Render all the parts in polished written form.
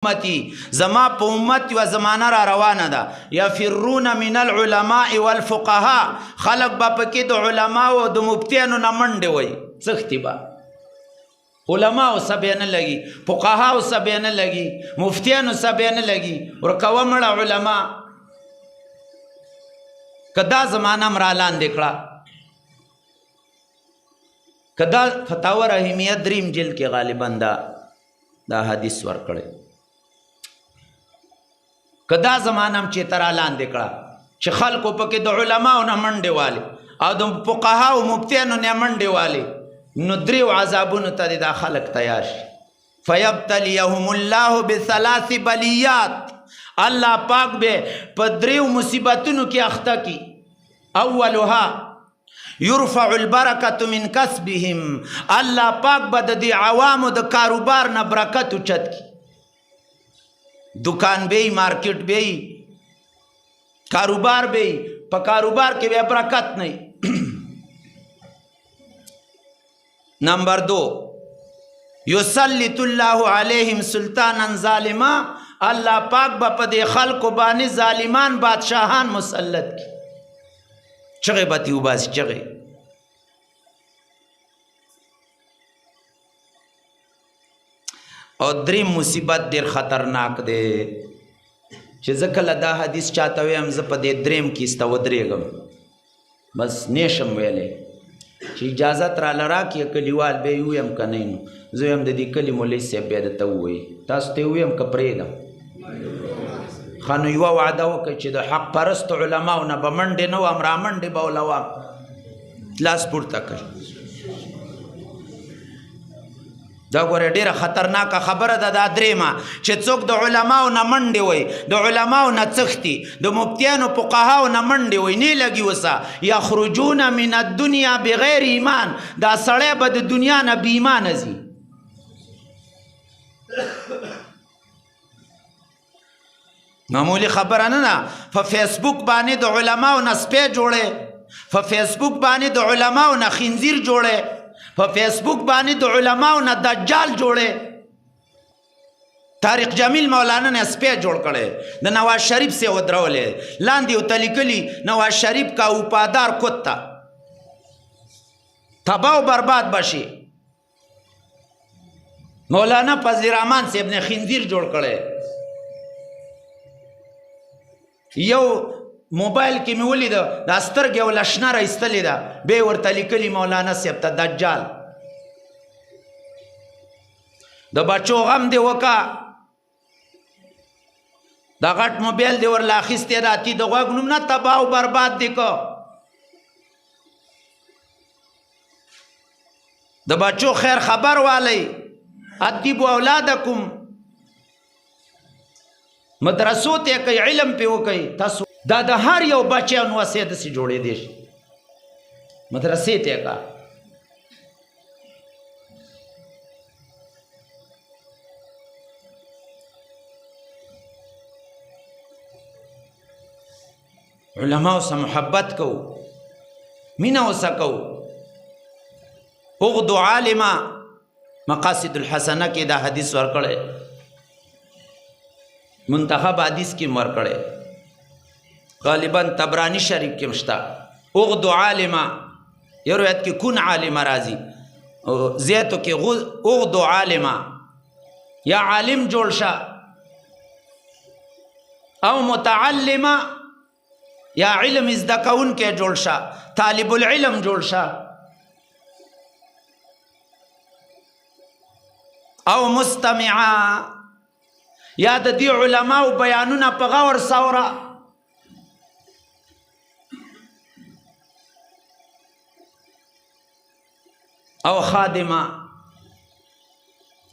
امتی زما په امت و زمانه را روانه ده یفرون من العلماء والفقهاء خلق با پکې د علماء او د مفتیانو نه منډې وای سختی با علماء او سبه نه لګي فقها او سبه نه لګي مفتیانو سبه نه لګي ورکوه مړه علماء کدا زمانه مرالان دکړه کدا فتاوی رحیمیه دریم جلد کې غالبا دا حدیث ورکړي کدا زمانم چې تر اعلان دکړه چې خلکو پکې د علماو نه منډې والي او د فقها او مفتیانو نه منډې والي نو دریو عذابونو ته دا خلک تیار شي فیبتلیهم الله بثلاث بلیات الله پاک به په دریو مصیبتونو کې اخته کی اولها یرفع البرکت من کسبهم الله پاک به د عوامو د کاروبار نه برکت اوچت کی دکان بی مارکیٹ بی کاروبار بی پا کاروبار کے بے برکت نہیں نمبر 2 یسلط اللہ علیہم سلطانا ظالما اللہ پاک با پا دے خلق و بانی ظالمان بادشاہان مسلط کی چغے باتیو باز چغے او دریم مصیبت دیر خطرناک دے چې زکل دا حدیث چاہتا ویم زپا دے دریم کیستا ودریگم بس نیشم ویلے چې اجازت را لرا کی کلیوال بے ویم که نینو زویم دا دی کلی مولی سی بیدتا ہوئی تاسو تے ویم که پریدم خانو یوا وعده وکي چې د حق پرست علماو نه به منډې نه وم را منډې به ولوم لاس پورته کړ دا ګوره ډیره خطرناکه خبره ده دا دریمه چې څوک د علماو نه منډې وای د علماو نه څښتي د مفتیانو فقهاو نه منډې وای نه لګي وسه یخرجون من الدنیا بغیر ایمان دا سړی به د دنیا نه بې ایمانه ځي معمولی خبره نه ده په فیسبوک باندې د علماو نه سپی جوړی په فیسبوک باندې د علماو نه خنزیر جوړی په فیسبوک باندې د علماو نه دجال جوړی طارق جمیل مولانا نه سپی جوړ کړی د نواز شریف سے ودرولې لاندې ورته لیکلي نواز شریف کا وفادار کتا تباہ و برباد بشي مولانا فضل الرحمن صاحب نے خنزیر جوړ کړی یو موبایل کې مې ولیده دا سترګې او لشنه رایستلې ده بیا ورته لیکلي مولانا صاحب ته دجال د بچو غم دې وکړه دا غټ موبایل دې ورله اخیستی ده تی د غوږ نوم نه تباه او برباد دې که د بچو خیر خبر والی ادیبو اولادکم مدرسو ته کوي علم په وکي تاسو دا د هر یو بچیان وسه د سي جوړې دي مدرسې ته کا علماء سره محبت کو مینا وسکو اغدو عالما مقاصد الحسنه کې دا حدیث ورکړی منتخب حدیث کی مر کڑے غالباً تبرانی شریف کی مشتا اغدو عالما یہ روایت کی کن عالما رازی زیتو کی اغدو عالما یا عالم جوڑ شا او متعلما یا علم ازدکون کے جوڑ شا طالب العلم جوڑ شا او مستمعا یا د دې علماو بیانونه په غور سوره او خادمه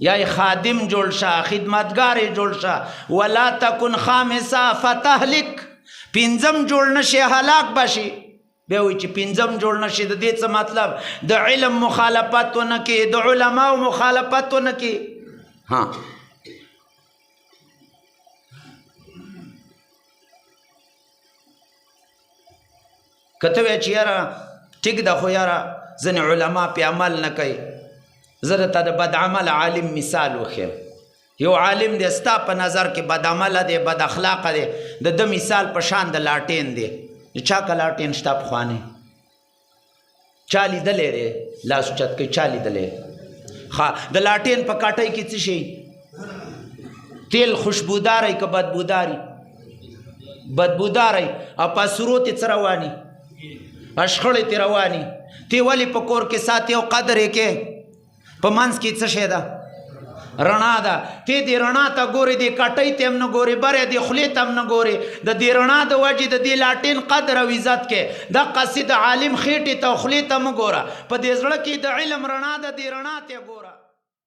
یا خادم جوړ شه خدمتګار جوړ شه ولا تکن خامسه فتهلك پنځم جوړ نشي هلاک بشي بیا وایي چې پنځم جوړ نشي د دې څه مطلب د علم مخالفت ونه کې د علماو مخالفت ونه کې ها کته وی چې یاره ټیک ده خو یاره ځینې علما پې عمل نه کوي زه درته د بد عمل عالم مثال وښیم یو عالم دی ستا په نظر کې بد عمله دی بد اخلاقه دی د ده مثال په شان د لاټین دی چا که لاټین شته پخوانی چا لیدلی دی لاس اوچت کوي چا لیدلی د لاټین په کاټۍ کې څه شي تیل خوشبوداری که بدبوداری بدبوداری او په سرو تی څه رواني اشخړې تی رواني تی ولې په کور کې ساتي او قدر یې کې په منځ کې څه شی ده رڼا ده تی دې رڼا ته ګورې دې کټۍ ته هم نه ګورې بری دې خولې ته هم نه ګورې د دې رڼا د وجې د دې لاټین قدر او عزت کې دقسې د عالم خېټې ته او خولې ته مه ګوره په دې زړه کې د علم رڼا ده دې رڼا ته ګوره